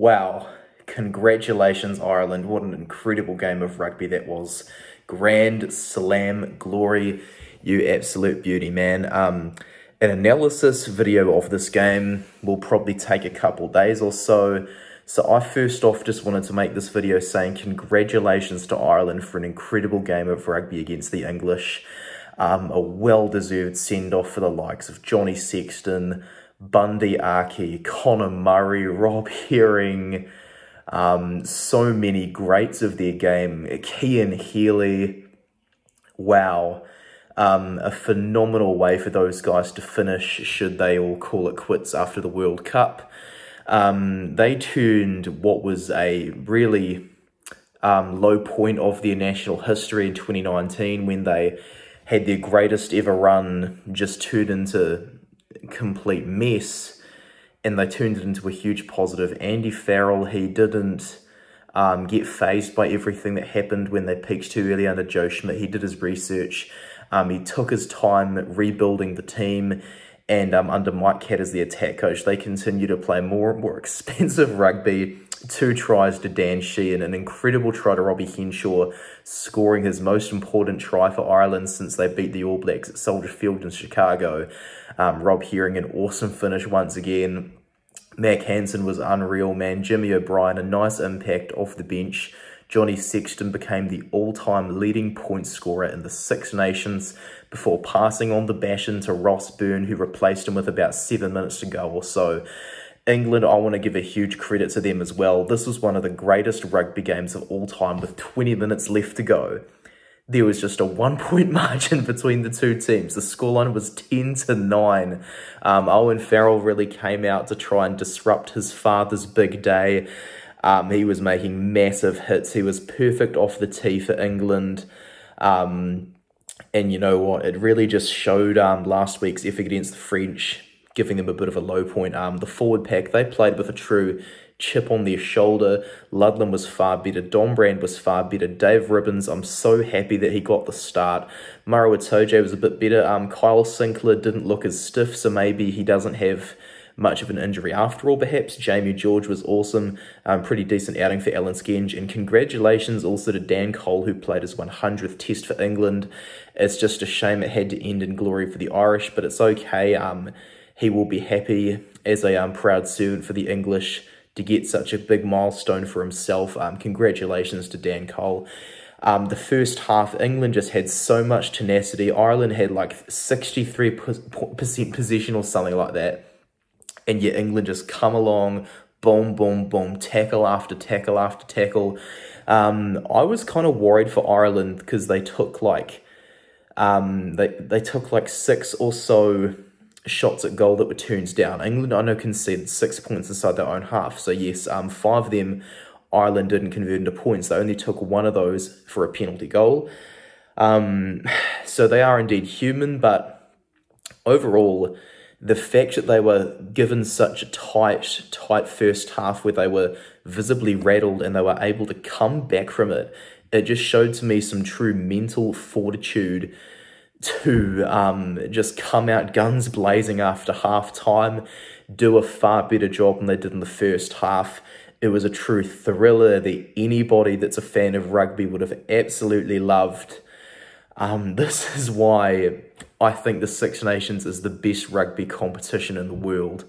Wow, congratulations, Ireland. What an incredible game of rugby that was. Grand slam glory, you absolute beauty, man. An analysis video of this game will probably take a couple days or so. So I first off just wanted to make this video saying congratulations to Ireland for an incredible game of rugby against the English. A well-deserved send-off for the likes of Johnny Sexton, Bundy Aki, Connor Murray, Rob Herring, so many greats of their game, Cian Healy. Wow, a phenomenal way for those guys to finish should they all call it quits after the World Cup. They turned what was a really low point of their national history in 2019 when they had their greatest ever run just turned into complete mess, and they turned it into a huge positive. Andy Farrell, he didn't get fazed by everything that happened when they peaked too early under Joe Schmidt. He did his research. He took his time rebuilding the team, and under Mike Catt as the attack coach, they continue to play more and more expensive rugby. 2 tries to Dan Sheehan, an incredible try to Robbie Henshaw, scoring his most important try for Ireland since they beat the All Blacks at Soldier Field in Chicago. Rob Herring, an awesome finish once again. Mac Hansen was unreal, man. Jimmy O'Brien, a nice impact off the bench. Johnny Sexton became the all-time leading point scorer in the Six Nations before passing on the baton to Ross Byrne, who replaced him with about 7 minutes to go or so. England, I want to give a huge credit to them as well. This was one of the greatest rugby games of all time with 20 minutes left to go. There was just a 1-point margin between the two teams. The scoreline was 10-9. Owen Farrell really came out to try and disrupt his father's big day. He was making massive hits. He was perfect off the tee for England. And you know what? It really just showed last week's effort against the French, giving them a bit of a low point. The forward pack, they played with a true chip on their shoulder. Ludlam was far better. Dombrand was far better. Dave Ribbons, I'm so happy that he got the start. Maro Itoje was a bit better. Kyle Sinclair didn't look as stiff, so maybe he doesn't have much of an injury after all, perhaps. Jamie George was awesome. Pretty decent outing for Alan Skenge. And congratulations also to Dan Cole, who played his 100th test for England. It's just a shame it had to end in glory for the Irish, but it's okay. He will be happy as a proud servant for the English to get such a big milestone for himself. Congratulations to Dan Cole. The first half, England just had so much tenacity. Ireland had like 63% possession or something like that. And yet England just come along, boom, boom, boom, tackle after tackle after tackle. I was kind of worried for Ireland because they took like they took like 6 or so shots at goal that were turns down. England, I know, conceded 6 points inside their own half. So yes, 5 of them Ireland didn't convert into points. They only took 1 of those for a penalty goal. So they are indeed human, but overall, the fact that they were given such a tight first half where they were visibly rattled and they were able to come back from it, it just showed to me some true mental fortitude to just come out guns blazing after half-time, do a far better job than they did in the first half. It was a true thriller that anybody that's a fan of rugby would have absolutely loved. This is why I think the Six Nations is the best rugby competition in the world.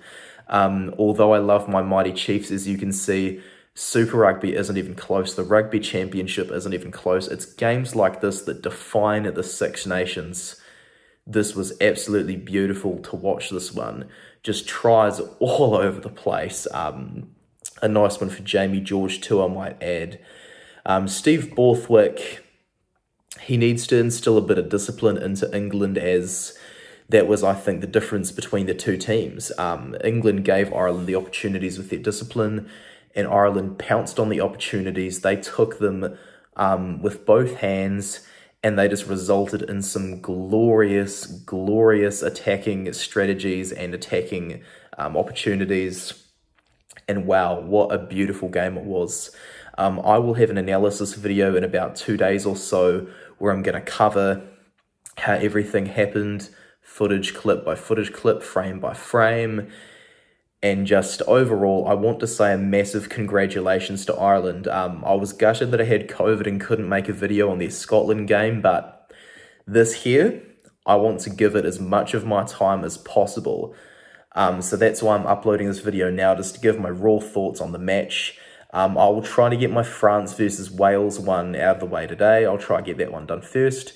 Although I love my mighty Chiefs, as you can see, Super Rugby isn't even close. The Rugby Championship isn't even close. It's games like this that define the Six Nations. This was absolutely beautiful to watch this one. Just tries all over the place. A nice one for Jamie George too, I might add. Steve Borthwick, he needs to instill a bit of discipline into England, as that was, I think, the difference between the two teams. England gave Ireland the opportunities with their discipline, and Ireland pounced on the opportunities. They took them with both hands, and they just resulted in some glorious, glorious attacking strategies and attacking opportunities. And wow, what a beautiful game it was. I will have an analysis video in about 2 days or so where I'm going to cover how everything happened, footage clip by footage clip, frame by frame. And just overall, I want to say a massive congratulations to Ireland. I was gutted that I had COVID and couldn't make a video on their Scotland game, but this here, I want to give it as much of my time as possible. So that's why I'm uploading this video now, just to give my raw thoughts on the match. I will try to get my France versus Wales one out of the way today. I'll try to get that one done first,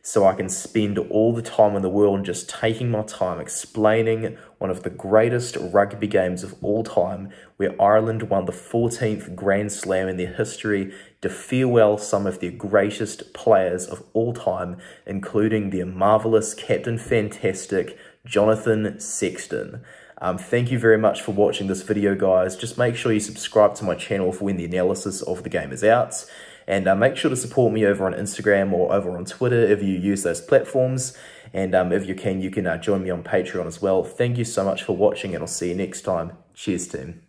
so I can spend all the time in the world and just taking my time explaining one of the greatest rugby games of all time, where Ireland won the 14th Grand Slam in their history to farewell some of their greatest players of all time, including their marvellous Captain Fantastic, Jonathan Sexton. Thank you very much for watching this video, guys. Just make sure you subscribe to my channel for when the analysis of the game is out. And make sure to support me over on Instagram or over on Twitter if you use those platforms. And if you can join me on Patreon as well. Thank you so much for watching, and I'll see you next time. Cheers, team.